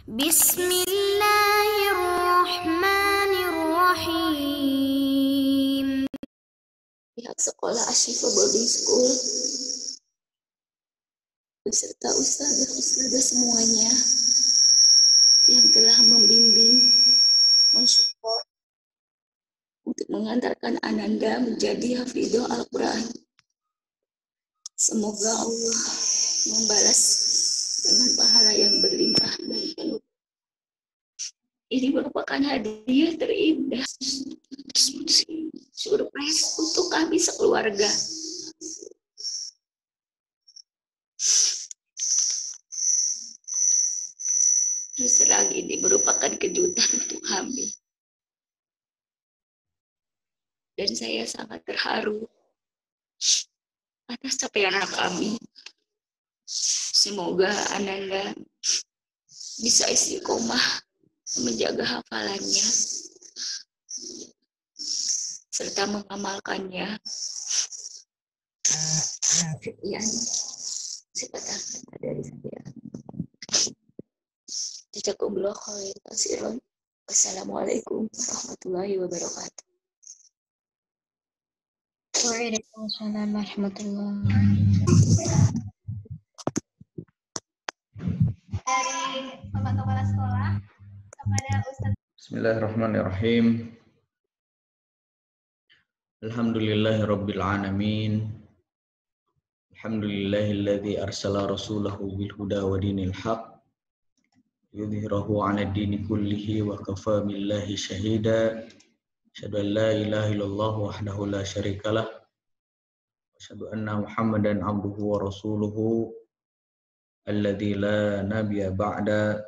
Bismillahirrahmanirrahim. Pihak sekolah Ashifa Boarding School beserta ustazah-ustazah semuanya yang telah membimbing, mensupport untuk mengantarkan Ananda menjadi hafidhul Al-Quran. Semoga Allah membalas dengan pahala yang berlimpah dan penuh. Ini merupakan hadiah terindah, surprise untuk kami sekeluarga. Terus terang ini merupakan kejutan untuk kami. Dan saya sangat terharu atas capaian kami. Semoga Ananda bisa istiqomah menjaga hafalannya serta mengamalkannya. Sekian sepatah kata dari saya. Jazakumullah khairan. Wassalamualaikum warahmatullahi wabarakatuh. Waalaikumsalam warahmatullahi. Dari Bapak Kepala Sekolah kepada Ustaz. Bismillahirrahmanirrahim. Alhamdulillahirabbil alamin. Alhamdulillahilladzi arsala rasulahu bil huda wa dinil haq yudhhirahu 'ala ad-dini kullihi wa kafa billahi shahida. Asyhadu an la ilaha illallah wahdahu la syarikalah. Asyhadu anna Muhammadan abduhu wa rasuluhu alladzi la nabiyya ba'da.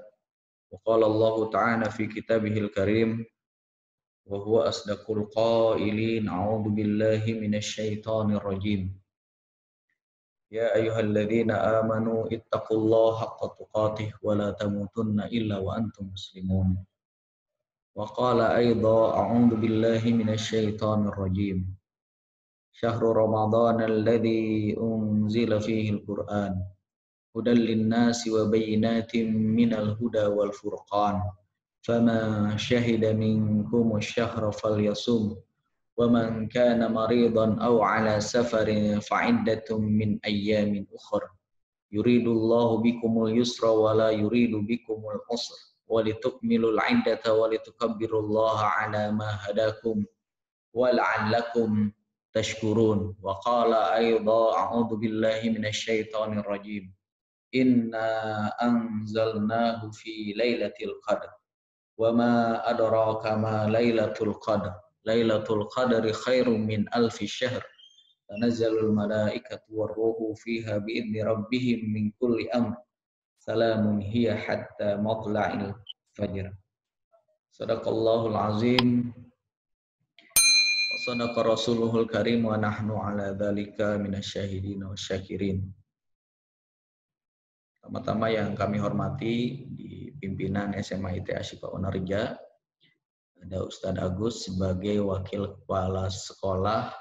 Wa qala Allah ta'ala fi kitabihil karim wa huwa asdaqul qailin a'udzu billahi minasy syaithanir rajim. Ya ayyuhalladzina amanu ittaqullaha haqqa tuqatih wa la tamutunna illa wa antum muslimun. Wa qala aidha a'udzu billahi minasy syaithanir rajim. Syahrul ramadhanal ladzi unzila fihi al-Qur'an hudan lin-nasi wa bayyinatin minal huda wal furqan. Fama syahida minkum asy-syahra falyasum wa man kana maridan aw ala safarin fa'iddatun min ayyamin ukhra. Yuridullahu bikumul yusra wa la yuridu bikumul usra wa litukmilul 'iddata wa litukabbirullaha 'ala ma hadakum wa la'allakum tashkurun. Wa qala aidha a'udzu billahi minasy syaithanir rajim. Inna anzalnahu fi lailatul qadr wa ma adraka ma lailatul qadr. Lailatul qadri khairum min alfi syahr. Tanazzalul malaikatu war-ruhu fiha bi'idzni rabbihim min kulli amr. Salamun hiya hatta matla'il fajr. Sadaqallahul azim. Wa sadaqa rasuluhul karim wa nahnu ala dzalika minasyahidin wasyakirin. Pertama-tama yang kami hormati di pimpinan SMA IT Ashifa Unarja, ada Ustadz Agus sebagai Wakil Kepala Sekolah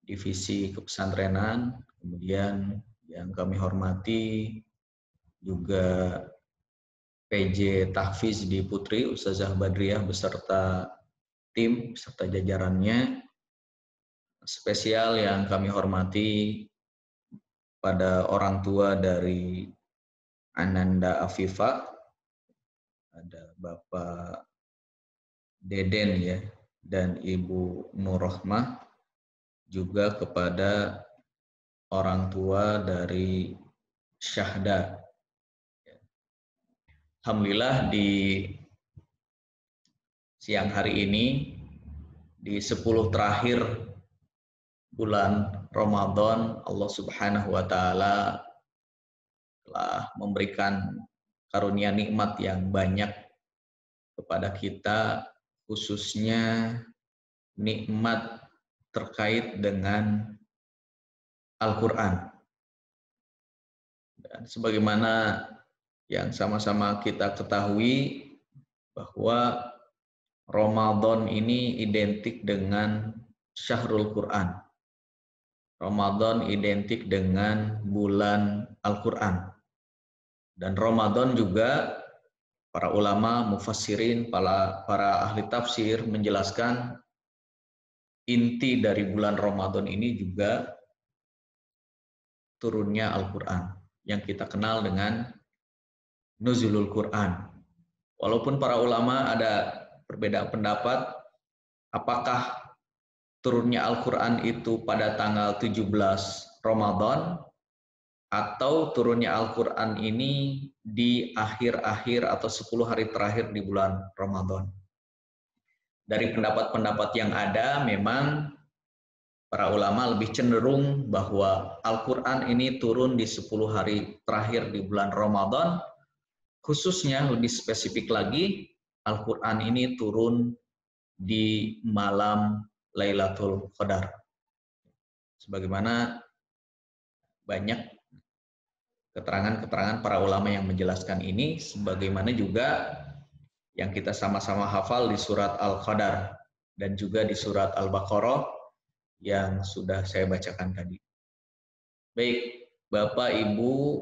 Divisi Kepesantrenan, kemudian yang kami hormati juga PJ Tahfiz di Putri, Ustazah Badriah beserta tim, beserta jajarannya. Spesial yang kami hormati pada orang tua dari Ananda Afifa, ada Bapak Deden ya, dan Ibu Nurrohmah, juga kepada orang tua dari Syahda. Alhamdulillah di siang hari ini, di 10 terakhir bulan Ramadan, Allah Subhanahu wa Ta'ala telah memberikan karunia nikmat yang banyak kepada kita, khususnya nikmat terkait dengan Al-Quran. Dan sebagaimana yang sama-sama kita ketahui bahwa Ramadan ini identik dengan Syahrul Quran. Ramadan identik dengan bulan Al-Quran. Dan Ramadan juga para ulama, mufassirin, para ahli tafsir menjelaskan inti dari bulan Ramadan ini juga turunnya Al-Quran yang kita kenal dengan Nuzulul Quran. Walaupun para ulama ada perbedaan pendapat apakah turunnya Al-Quran itu pada tanggal 17 Ramadan atau turunnya Al-Quran ini di akhir-akhir atau 10 hari terakhir di bulan Ramadan. Dari pendapat-pendapat yang ada, memang para ulama lebih cenderung bahwa Al-Quran ini turun di 10 hari terakhir di bulan Ramadan, khususnya lebih spesifik lagi, Al-Quran ini turun di malam Lailatul Qadar. Sebagaimana banyak keterangan-keterangan para ulama yang menjelaskan ini, sebagaimana juga yang kita sama-sama hafal di surat Al-Qadar dan juga di surat Al-Baqarah yang sudah saya bacakan tadi. Baik, Bapak, Ibu,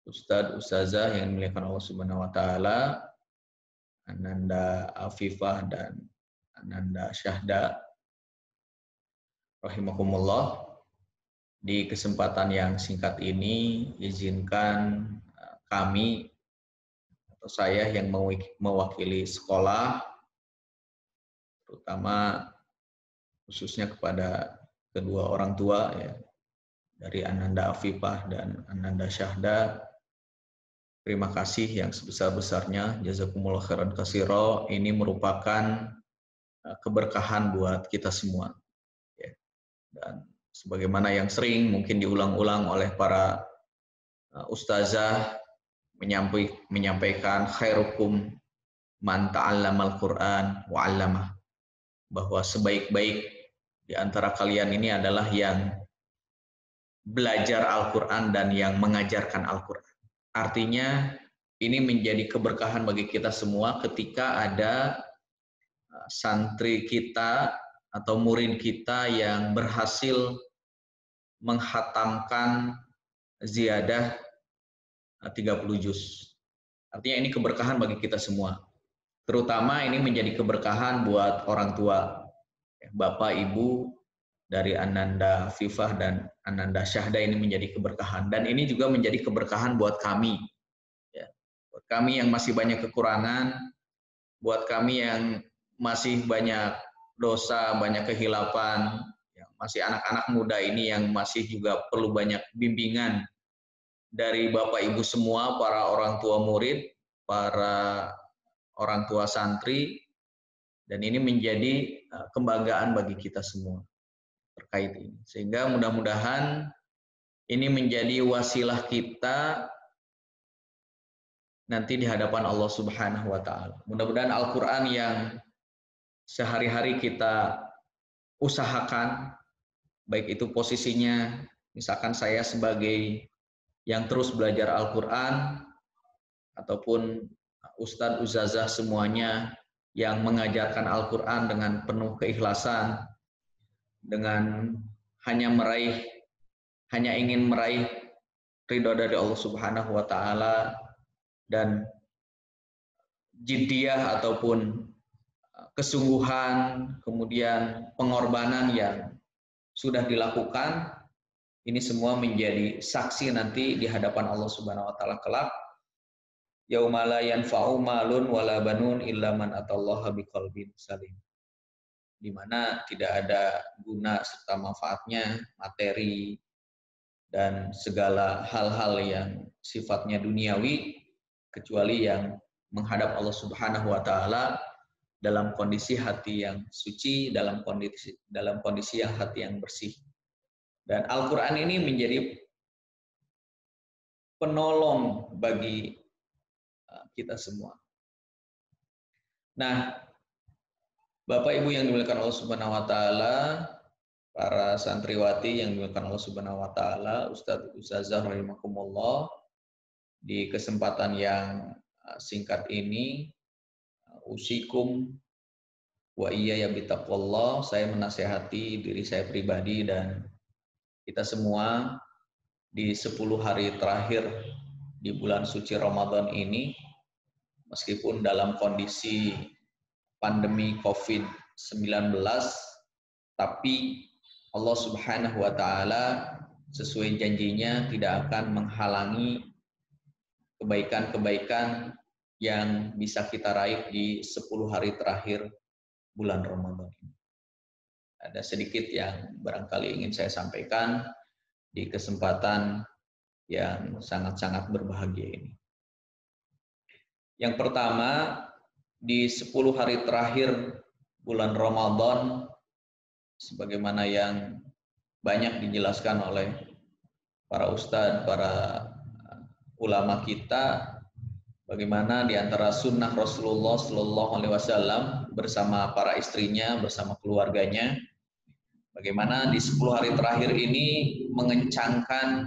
Ustadz, Ustazah yang dimuliakan Allah Subhanahu wa taala, Ananda Afifah dan Ananda Syahda rahimakumullah. Di kesempatan yang singkat ini izinkan kami atau saya yang mewakili sekolah, terutama khususnya kepada kedua orang tua ya, dari Ananda Afifah dan Ananda Syahda, terima kasih yang sebesar-besarnya, jazakumullah khairan katsira. Ini merupakan keberkahan buat kita semua ya. Dan sebagaimana yang sering mungkin diulang-ulang oleh para ustazah menyampaikan khairukum man ta'allamal Qur'an wa 'allamah, bahwa sebaik-baik di antara kalian ini adalah yang belajar Al-Qur'an dan yang mengajarkan Al-Qur'an. Artinya ini menjadi keberkahan bagi kita semua ketika ada santri kita atau murid kita yang berhasil menghatamkan ziyadah 30 juz. Artinya ini keberkahan bagi kita semua. Terutama ini menjadi keberkahan buat orang tua. Bapak, Ibu dari Ananda Fifah dan Ananda Syahda ini menjadi keberkahan. Dan ini juga menjadi keberkahan buat kami. Ya. Buat kami yang masih banyak kekurangan, buat kami yang masih banyak dosa, banyak kehilapan, ya, masih anak-anak muda ini yang masih juga perlu banyak bimbingan dari Bapak Ibu semua, para orang tua murid, para orang tua santri, dan ini menjadi kebanggaan bagi kita semua terkait ini. Sehingga mudah-mudahan ini menjadi wasilah kita nanti di hadapan Allah Subhanahu wa taala. Mudah-mudahan Al-Qur'an yang sehari-hari kita usahakan, baik itu posisinya, misalkan saya sebagai yang terus belajar Al-Quran, ataupun Ustadz, Ustazah semuanya yang mengajarkan Al-Quran dengan penuh keikhlasan, dengan hanya ingin meraih ridho dari Allah Subhanahu wa taala, dan jiddiyah ataupun kesungguhan, kemudian pengorbanan yang sudah dilakukan, ini semua menjadi saksi nanti di hadapan Allah Subhanahu wa taala kelak. Yauma la yanfa'u malun wala banun illa man atallaha biqalbin salim. Di mana tidak ada guna serta manfaatnya materi dan segala hal-hal yang sifatnya duniawi kecuali yang menghadap Allah Subhanahu wa taala dalam kondisi hati yang suci, dalam kondisi yang hati yang bersih. Dan Al-Quran ini menjadi penolong bagi kita semua. Nah, Bapak Ibu yang dimuliakan Allah Subhanahu wa taala, para santriwati yang dimuliakan Allah Subhanahu wa taala, Ustadz, Ustazah rahimakumullah, di kesempatan yang singkat ini usikum wa iyaya bitaqwallah, saya menasihati diri saya pribadi dan kita semua di 10 hari terakhir di bulan suci Ramadan ini meskipun dalam kondisi pandemi COVID-19, tapi Allah Subhanahu wa Ta'ala sesuai janjinya tidak akan menghalangi kebaikan-kebaikan yang bisa kita raih di 10 hari terakhir bulan Ramadan ini. Ada sedikit yang barangkali ingin saya sampaikan di kesempatan yang sangat-sangat berbahagia ini. Yang pertama, di 10 hari terakhir bulan Ramadan, sebagaimana yang banyak dijelaskan oleh para ustadz, para ulama kita, bagaimana di antara sunnah Rasulullah Shallallahu Alaihi Wasallam bersama para istrinya, bersama keluarganya, bagaimana di 10 hari terakhir ini mengencangkan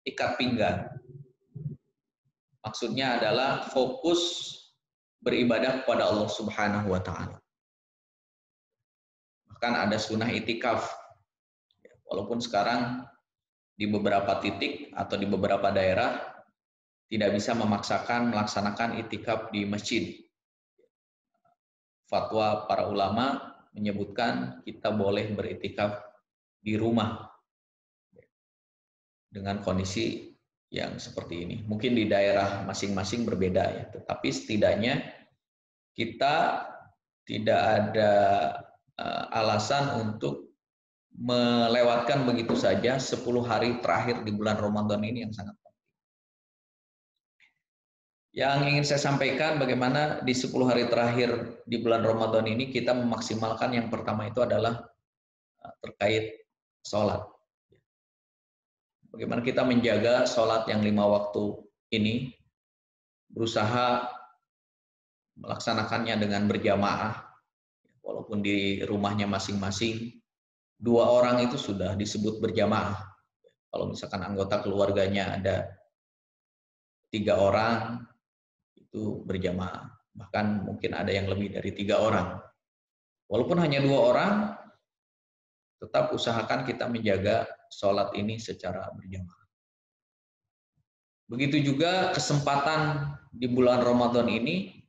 ikat pinggang. Maksudnya adalah fokus beribadah kepada Allah Subhanahu wa Ta'ala. Bahkan ada sunnah itikaf. Walaupun sekarang di beberapa titik atau di beberapa daerah tidak bisa memaksakan melaksanakan itikaf di masjid. Fatwa para ulama menyebutkan kita boleh beritikaf di rumah dengan kondisi yang seperti ini. Mungkin di daerah masing-masing berbeda ya, tetapi setidaknya kita tidak ada alasan untuk melewatkan begitu saja 10 hari terakhir di bulan Ramadan ini yang sangat penting. Yang ingin saya sampaikan bagaimana di 10 hari terakhir di bulan Ramadan ini kita memaksimalkan yang pertama itu adalah terkait sholat. Bagaimana kita menjaga sholat yang 5 waktu ini, berusaha melaksanakannya dengan berjamaah, walaupun di rumahnya masing-masing. 2 orang itu sudah disebut berjamaah. Kalau misalkan anggota keluarganya ada 3 orang, itu berjamaah. Bahkan mungkin ada yang lebih dari 3 orang. Walaupun hanya 2 orang, tetap usahakan kita menjaga sholat ini secara berjamaah. Begitu juga kesempatan di bulan Ramadan ini,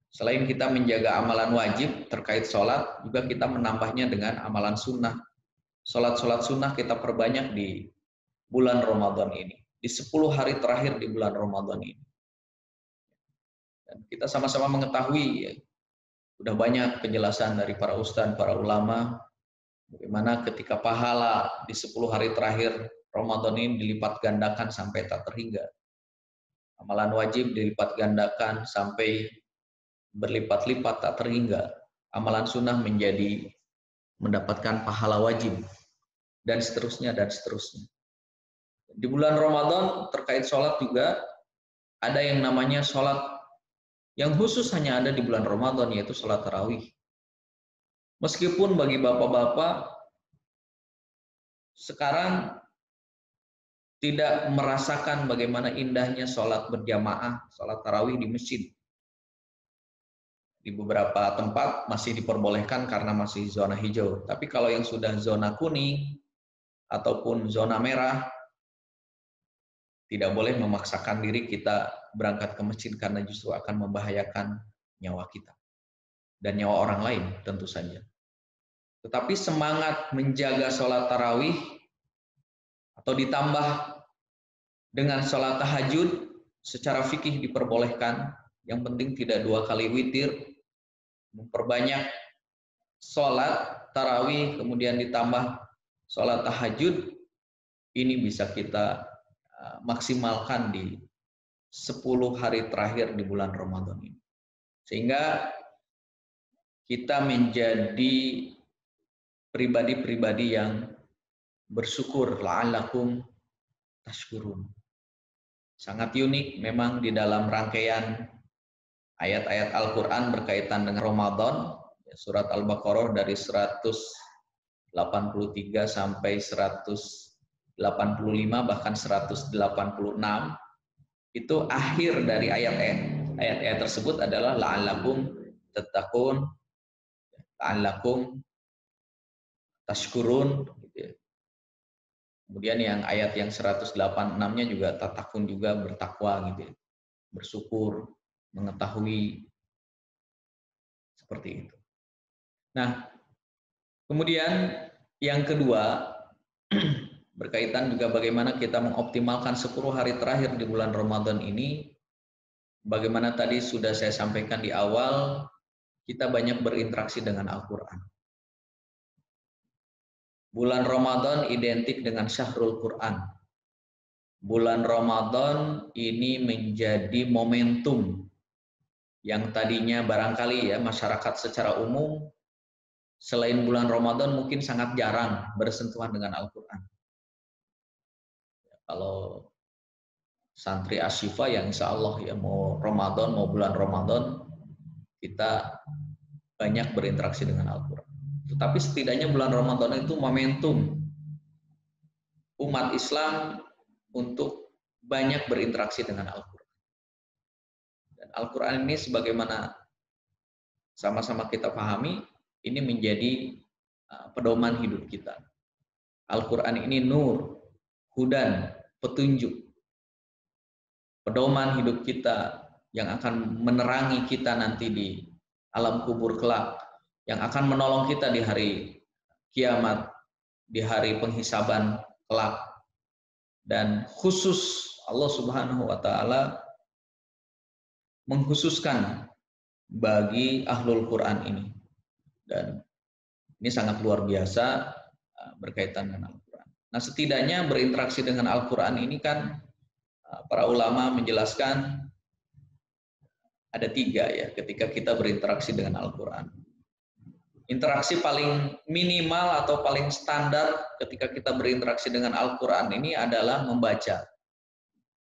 selain kita menjaga amalan wajib terkait sholat, juga kita menambahnya dengan amalan sunnah. Sholat-sholat sunnah kita perbanyak di bulan Ramadan ini, di 10 hari terakhir di bulan Ramadan ini. Dan kita sama-sama mengetahui, ya, sudah banyak penjelasan dari para ustadz, para ulama, bagaimana ketika pahala di 10 hari terakhir Ramadan ini dilipat gandakan sampai tak terhingga. Amalan wajib dilipat gandakan sampai berlipat-lipat tak terhingga. Amalan sunnah menjadi mendapatkan pahala wajib, dan seterusnya, dan seterusnya. Di bulan Ramadan terkait sholat juga ada yang namanya sholat yang khusus hanya ada di bulan Ramadan, yaitu sholat tarawih. Meskipun bagi bapak-bapak sekarang tidak merasakan bagaimana indahnya sholat berjamaah, sholat tarawih di masjid. Di beberapa tempat masih diperbolehkan karena masih zona hijau. Tapi kalau yang sudah zona kuning ataupun zona merah, tidak boleh memaksakan diri kita berangkat ke masjid karena justru akan membahayakan nyawa kita dan nyawa orang lain tentu saja. Tetapi semangat menjaga sholat tarawih atau ditambah dengan sholat tahajud secara fikih diperbolehkan. Yang penting tidak 2 kali witir, memperbanyak sholat tarawih kemudian ditambah sholat tahajud, ini bisa kita maksimalkan di 10 hari terakhir di bulan Ramadan ini. Sehingga kita menjadi pribadi-pribadi yang bersyukur, la'allakum tashkurun. Sangat unik memang di dalam rangkaian ayat-ayat Al-Quran berkaitan dengan Ramadan, surat Al-Baqarah dari 183 sampai 185 bahkan 186, itu akhir dari ayat-ayat tersebut adalah la'allakum tattaqun, la'allakum tashkurun, gitu ya. Kemudian yang ayat yang 186-nya juga tatakun, juga bertakwa gitu ya, bersyukur. mengetahui seperti itu. Nah, kemudian yang kedua berkaitan juga bagaimana kita mengoptimalkan 10 hari terakhir di bulan Ramadan ini. Bagaimana tadi sudah saya sampaikan di awal, kita banyak berinteraksi dengan Al-Quran. Bulan Ramadan identik dengan Syahrul Quran. Bulan Ramadan ini menjadi momentum yang tadinya barangkali ya masyarakat secara umum selain bulan Ramadan mungkin sangat jarang bersentuhan dengan Al-Quran. Kalau santri Asyifa yang insya Allah ya mau Ramadan, mau bulan Ramadan, kita banyak berinteraksi dengan Al-Quran. Tetapi setidaknya bulan Ramadan itu momentum umat Islam untuk banyak berinteraksi dengan Al-Quran. Dan Al-Quran ini sebagaimana sama-sama kita pahami, ini menjadi pedoman hidup kita. Al-Quran ini nur, hudan, petunjuk. Pedoman hidup kita yang akan menerangi kita nanti di alam kubur kelak, yang akan menolong kita di hari kiamat, di hari penghisaban kelak. Dan khusus Allah Subhanahu wa taala mengkhususkan bagi ahlul Quran ini. Dan ini sangat luar biasa berkaitan dengan Al-Quran. Nah, setidaknya berinteraksi dengan Al-Quran ini kan para ulama menjelaskan ada 3 ya ketika kita berinteraksi dengan Al-Quran. Interaksi paling minimal atau paling standar ketika kita berinteraksi dengan Al-Quran ini adalah membaca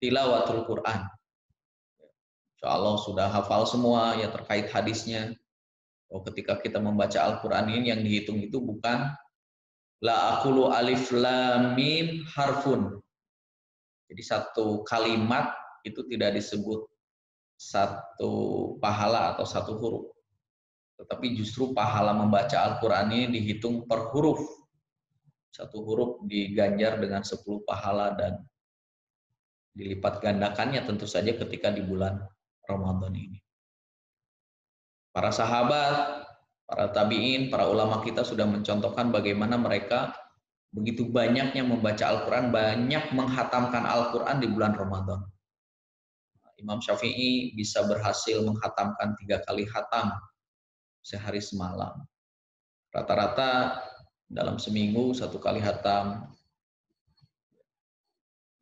tilawatul Quran. Insya Allah sudah hafal semua ya terkait hadisnya. Oh, ketika kita membaca Al-Quran ini yang dihitung itu bukan la aqulu alif lam mim harfun. Jadi satu kalimat itu tidak disebut satu pahala atau satu huruf. Tetapi justru pahala membaca Al-Quran ini dihitung per huruf. Satu huruf diganjar dengan 10 pahala dan dilipat gandakannya tentu saja ketika di bulan Ramadan ini. Para sahabat, para tabi'in, para ulama kita sudah mencontohkan bagaimana mereka begitu banyaknya membaca Al-Quran, banyak menghatamkan Al-Quran di bulan Ramadan. Imam Syafi'i bisa berhasil menghatamkan 3 kali hatam sehari semalam. Rata-rata dalam seminggu 1 kali hatam,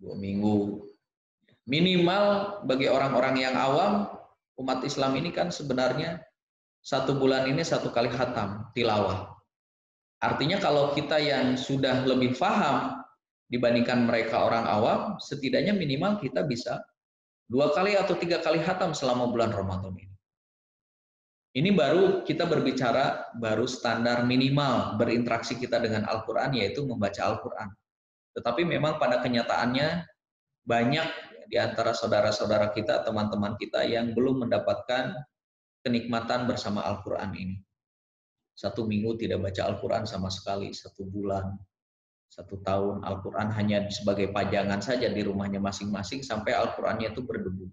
2 minggu. Minimal bagi orang-orang yang awam, umat Islam ini kan sebenarnya 1 bulan ini 1 kali hatam, tilawah. Artinya kalau kita yang sudah lebih paham dibandingkan mereka orang awam, setidaknya minimal kita bisa 2 kali atau 3 kali hatam selama bulan Ramadan ini. Ini baru kita berbicara baru standar minimal berinteraksi kita dengan Al-Quran, yaitu membaca Al-Quran. Tetapi memang pada kenyataannya banyak di antara saudara-saudara kita, teman-teman kita yang belum mendapatkan kenikmatan bersama Al-Quran ini. 1 minggu tidak baca Al-Quran sama sekali, 1 bulan, 1 tahun Al-Quran hanya sebagai pajangan saja di rumahnya masing-masing sampai Al-Qurannya itu berdebu.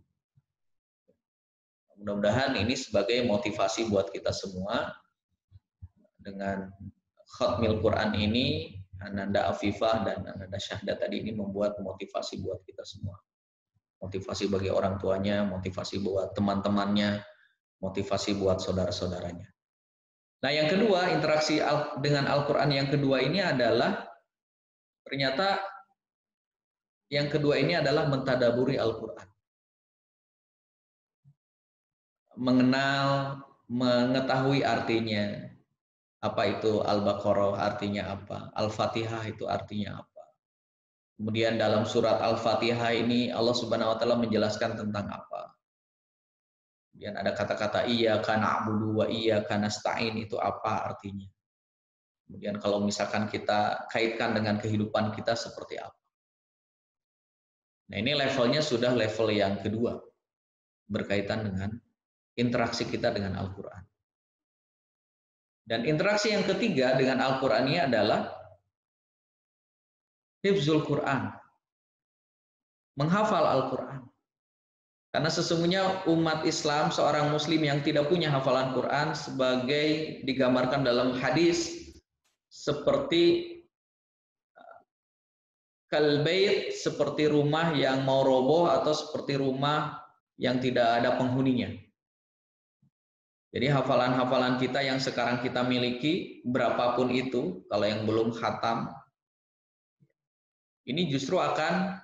Mudah-mudahan ini sebagai motivasi buat kita semua. Dengan Khatmil Quran ini, Ananda Afifah dan Ananda Syahda tadi ini membuat motivasi buat kita semua. Motivasi bagi orang tuanya, motivasi buat teman-temannya, motivasi buat saudara-saudaranya. Nah, yang kedua, interaksi dengan Al-Quran yang kedua ini adalah, ternyata yang kedua ini adalah mentadaburi Al-Quran. Mengenal, mengetahui artinya. Apa itu Al-Baqarah artinya apa? Al-Fatihah itu artinya apa? Kemudian dalam surat Al-Fatihah ini Allah Subhanahu wa taala menjelaskan tentang apa? Kemudian ada kata-kata iyyaka na'budu wa iyyaka nasta'in, itu apa artinya? Kemudian kalau misalkan kita kaitkan dengan kehidupan kita seperti apa? Nah, ini levelnya sudah level yang kedua berkaitan dengan interaksi kita dengan Al-Quran. Dan interaksi yang ketiga dengan Al-Quran ini adalah hifzul Quran. Menghafal Al-Quran. Karena sesungguhnya umat Islam, seorang muslim yang tidak punya hafalan Quran sebagai digambarkan dalam hadis seperti kalbait, seperti rumah yang mau roboh atau seperti rumah yang tidak ada penghuninya. Jadi hafalan-hafalan kita yang sekarang kita miliki, berapapun itu, kalau yang belum khatam, ini justru akan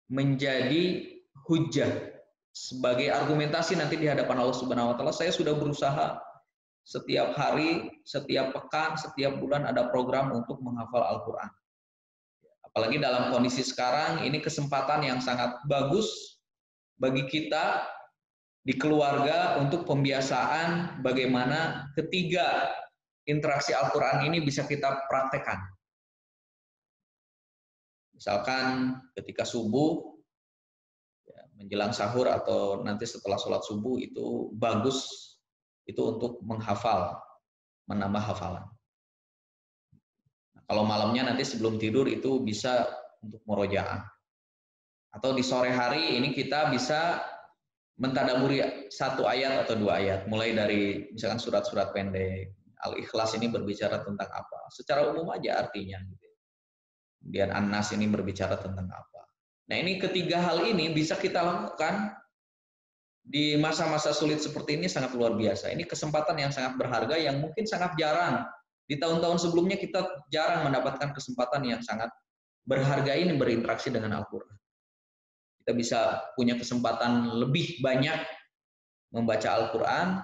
menjadi hujjah sebagai argumentasi nanti di hadapan Allah Subhanahu wa taala. Saya sudah berusaha setiap hari, setiap pekan, setiap bulan ada program untuk menghafal Al-Qur'an. Apalagi dalam kondisi sekarang, ini kesempatan yang sangat bagus bagi kita di keluarga untuk pembiasaan bagaimana ketiga interaksi Al-Quran ini bisa kita praktekkan. Misalkan ketika subuh, ya, menjelang sahur atau nanti setelah sholat subuh itu bagus itu untuk menghafal, menambah hafalan. Nah, kalau malamnya nanti sebelum tidur itu bisa untuk murojaah. Atau di sore hari ini kita bisa mentadaburi satu ayat atau dua ayat, mulai dari misalkan surat-surat pendek. Al-Ikhlas ini berbicara tentang apa? Secara umum aja artinya. Kemudian An-Nas ini berbicara tentang apa? Nah, ini ketiga hal ini bisa kita lakukan di masa-masa sulit seperti ini, sangat luar biasa. Ini kesempatan yang sangat berharga yang mungkin sangat jarang. Di tahun-tahun sebelumnya kita jarang mendapatkan kesempatan yang sangat berharga ini berinteraksi dengan Al-Quran. Kita bisa punya kesempatan lebih banyak membaca Al-Quran,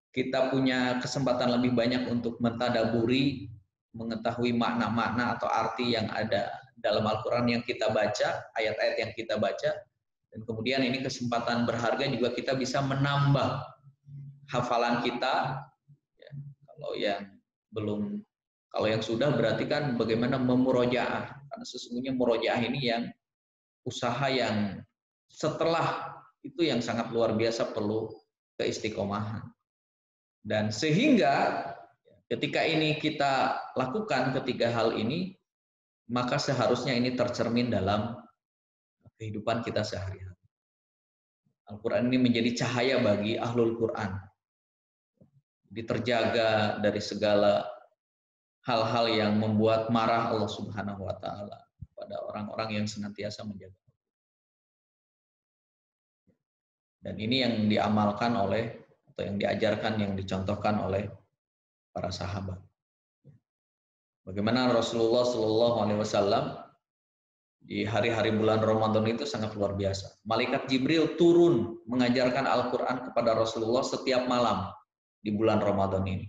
kita punya kesempatan lebih banyak untuk mentadaburi, mengetahui makna-makna atau arti yang ada dalam Al-Quran yang kita baca, ayat-ayat yang kita baca, dan kemudian ini kesempatan berharga juga kita bisa menambah hafalan kita. Ya, kalau yang sudah berarti kan bagaimana memurojaah, karena sesungguhnya murojaah ini yang usaha yang setelah itu yang sangat luar biasa perlu keistiqomahan. Dan sehingga ketika ini kita lakukan ketiga hal ini, maka seharusnya ini tercermin dalam kehidupan kita sehari-hari. Al-Quran ini menjadi cahaya bagi ahlul Quran. Diterjaga dari segala hal-hal yang membuat marah Allah Subhanahu wa taala pada orang-orang yang senantiasa menjaga. Dan ini yang diamalkan oleh atau yang diajarkan, yang dicontohkan oleh para sahabat. Bagaimana Rasulullah Shallallahu Alaihi Wasallam di hari-hari bulan Ramadan itu sangat luar biasa. Malaikat Jibril turun mengajarkan Al-Quran kepada Rasulullah setiap malam di bulan Ramadan ini.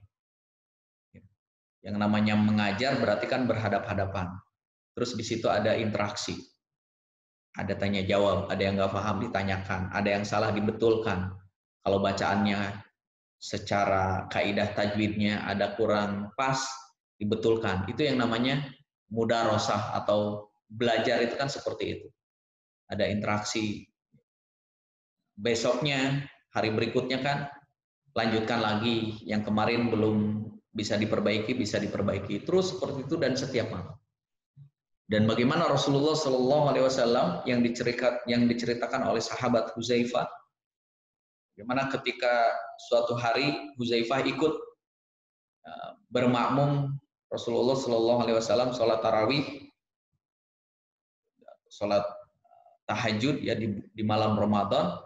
Yang namanya mengajar berarti kan berhadap-hadapan. Terus di situ ada interaksi. Ada tanya jawab, ada yang nggak paham ditanyakan, ada yang salah dibetulkan. Kalau bacaannya secara kaidah tajwidnya ada kurang pas, dibetulkan. Itu yang namanya mudarosah atau belajar itu kan seperti itu. Ada interaksi. Besoknya, hari berikutnya kan lanjutkan lagi. Yang kemarin belum bisa diperbaiki, terus seperti itu dan setiap malam. Dan bagaimana Rasulullah Shallallahu Alaihi Wasallam yang diceritakan oleh sahabat Huzaifah, bagaimana ketika suatu hari Huzaifah ikut bermakmum Rasulullah Shallallahu Alaihi Wasallam sholat tarawih, sholat tahajud ya di malam Ramadan,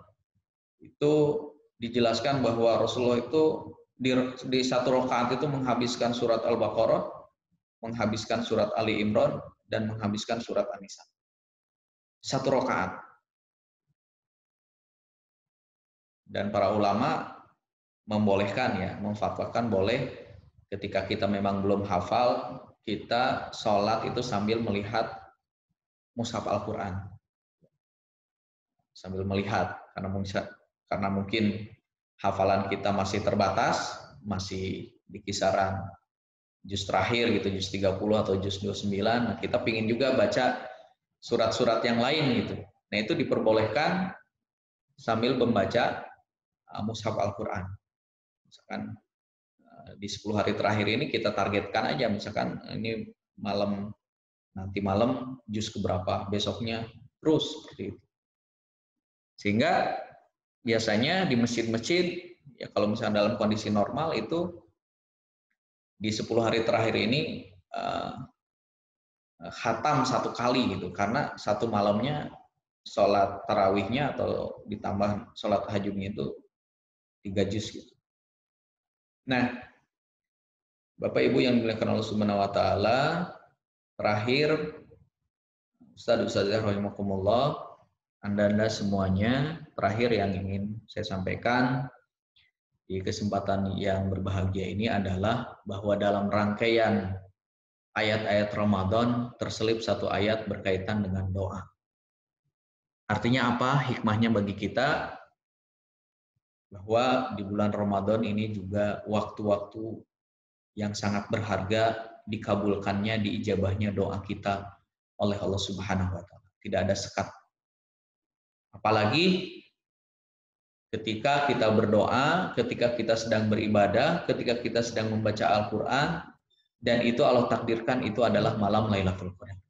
itu dijelaskan bahwa Rasulullah itu di satu rakaat itu menghabiskan surat Al-Baqarah, menghabiskan surat Ali Imran, dan menghabiskan surat An-Nisa. Satu rakaat. Dan para ulama membolehkan ya, memfatwakan boleh ketika kita memang belum hafal, kita sholat itu sambil melihat mushaf Al-Quran. Sambil melihat, karena mungkin hafalan kita masih terbatas, masih di kisaran juz terakhir gitu, juz 30 atau juz 29, nah kita pingin juga baca surat-surat yang lain gitu. Nah itu diperbolehkan sambil membaca mushaf Al-Quran. Misalkan di 10 hari terakhir ini kita targetkan aja, misalkan ini nanti malam juz keberapa, besoknya terus seperti itu. Sehingga biasanya di masjid-masjid, ya kalau misalnya dalam kondisi normal itu di 10 hari terakhir ini khatam 1 kali gitu, karena satu malamnya sholat tarawihnya atau ditambah sholat tahajudnya itu 3 juz gitu. Nah, Bapak Ibu yang dimuliakan Allah Subhanahu wa taala, terakhir Ustaz-ustazah rahimakumullah, Anda semuanya, terakhir yang ingin saya sampaikan di kesempatan yang berbahagia ini adalah bahwa dalam rangkaian ayat-ayat Ramadan terselip satu ayat berkaitan dengan doa. Artinya apa? Hikmahnya bagi kita bahwa di bulan Ramadan ini juga waktu-waktu yang sangat berharga dikabulkannya, diijabahnya doa kita oleh Allah Subhanahu wa taala. Tidak ada sekat. Apalagi ketika kita berdoa, ketika kita sedang beribadah, ketika kita sedang membaca Al-Qur'an, dan itu Allah takdirkan itu adalah malam Lailatul Qadar.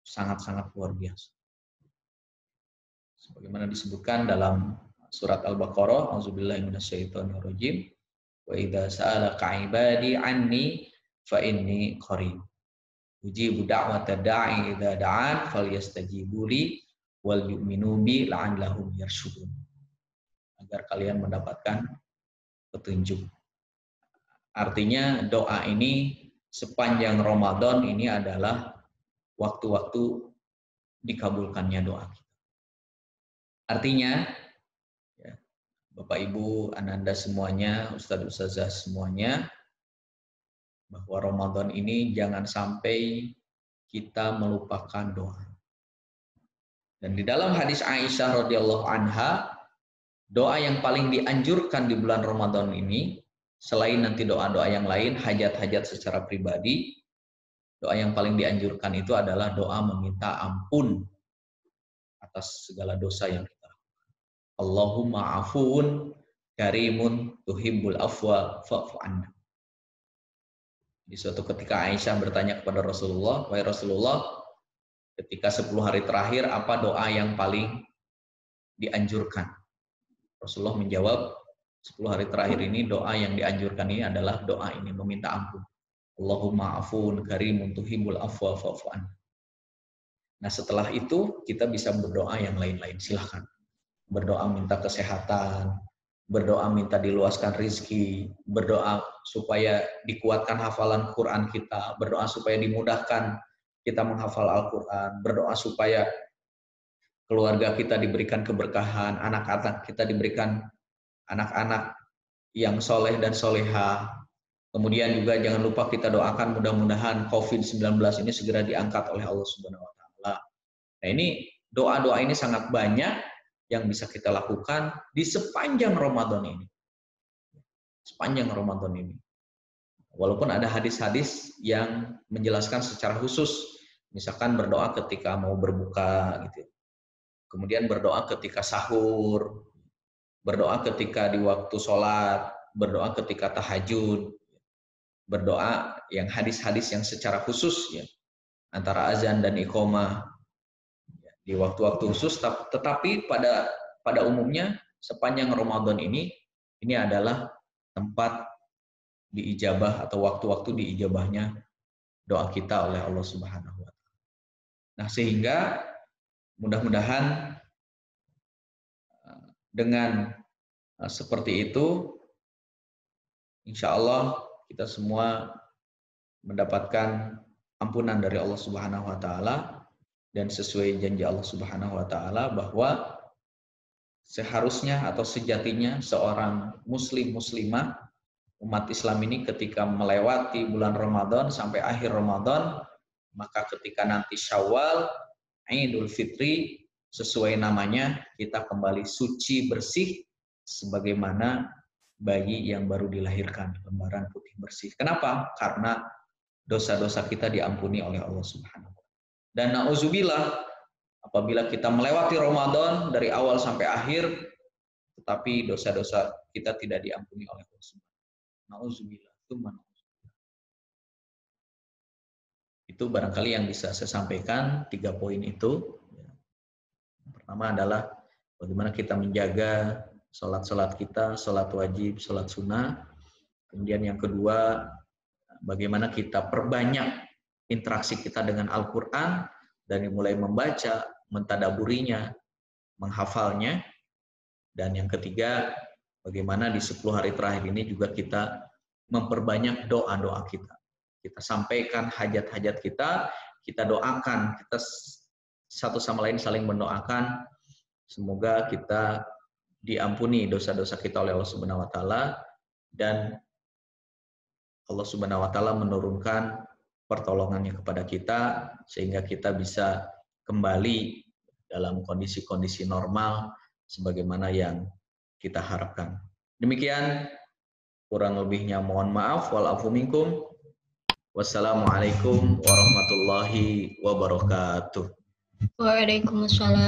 Sangat-sangat luar biasa. Sebagaimana disebutkan dalam surat Al-Baqarah, auzubillahi minasyaitonirrajim, wa idza sa'alaka 'ibadi 'anni fa inni qarib. Ujibu da'wata da'i idza da'an falyastajibu li wal yu'minu bi la'allahum yarshudun. Agar kalian mendapatkan petunjuk. Artinya doa ini sepanjang Ramadan ini adalah waktu-waktu dikabulkannya doa kita. Artinya, ya, Bapak Ibu, Ananda semuanya, Ustadz-ustazah semuanya, bahwa Ramadan ini jangan sampai kita melupakan doa. Dan di dalam hadis Aisyah radhiyallahu anha, doa yang paling dianjurkan di bulan Ramadan ini, selain nanti doa-doa yang lain, hajat-hajat secara pribadi, doa yang paling dianjurkan itu adalah doa meminta ampun atas segala dosa yang kita lakukan. Allahumma afuun karimun tuhibbul afwa fa'fu anna. Di suatu ketika Aisyah bertanya kepada Rasulullah, wahai Rasulullah, ketika 10 hari terakhir apa doa yang paling dianjurkan? Rasulullah menjawab, 10 hari terakhir ini doa yang dianjurkan ini adalah doa ini, meminta ampun. Allahumma afuun karimun tuhibbul afwa fa'fu anna. Nah, setelah itu kita bisa berdoa yang lain-lain, silahkan. Berdoa minta kesehatan, berdoa minta diluaskan rizki, berdoa supaya dikuatkan hafalan Quran kita, berdoa supaya dimudahkan kita menghafal Al-Quran, berdoa supaya keluarga kita diberikan keberkahan, anak-anak kita diberikan anak-anak yang soleh dan soleha. Kemudian juga jangan lupa kita doakan mudah-mudahan COVID-19 ini segera diangkat oleh Allah Subhanahu wa taala. Nah, ini doa-doa ini sangat banyak yang bisa kita lakukan di sepanjang Ramadan ini. Sepanjang Ramadan ini. Walaupun ada hadis-hadis yang menjelaskan secara khusus, misalkan berdoa ketika mau berbuka gitu. Kemudian berdoa ketika sahur, berdoa ketika di waktu sholat, berdoa ketika tahajud, berdoa yang hadis-hadis yang secara khusus ya, antara azan dan iqomah di waktu-waktu khusus, tetapi pada umumnya sepanjang Ramadan ini adalah tempat diijabah atau waktu-waktu diijabahnya doa kita oleh Allah Subhanahu wa taala. Nah, sehingga mudah-mudahan dengan seperti itu insya Allah kita semua mendapatkan ampunan dari Allah Subhanahu wa taala. Dan sesuai janji Allah Subhanahu wa taala bahwa seharusnya atau sejatinya seorang muslim muslimah umat Islam ini ketika melewati bulan Ramadan sampai akhir Ramadan, maka ketika nanti Syawal, Idul Fitri, sesuai namanya kita kembali suci bersih sebagaimana bayi yang baru dilahirkan, lembaran putih bersih. Kenapa? Karena dosa-dosa kita diampuni oleh Allah Subhanahu wa taala. Dan na'udzubillah, apabila kita melewati Ramadan dari awal sampai akhir, tetapi dosa-dosa kita tidak diampuni oleh Allah Subhanahu wa taala. Na'udzubillah. Itu barangkali yang bisa saya sampaikan, 3 poin itu. Yang pertama adalah bagaimana kita menjaga sholat kita, sholat wajib, sholat sunnah. Kemudian yang kedua, bagaimana kita perbanyak interaksi kita dengan Al-Quran, dari mulai membaca, mentadaburinya, menghafalnya. Dan yang ketiga, bagaimana di 10 hari terakhir ini juga kita memperbanyak doa-doa kita. Kita sampaikan hajat-hajat kita doakan, kita satu sama lain saling mendoakan. Semoga kita diampuni dosa-dosa kita oleh Allah Subhanahu wa taala dan Allah Subhanahu wa taala menurunkan pertolongannya kepada kita sehingga kita bisa kembali dalam kondisi-kondisi normal sebagaimana yang kita harapkan. Demikian, kurang lebihnya mohon maaf. Walafu minkum. Wassalamualaikum warahmatullahi wabarakatuh. Waalaikumsalam.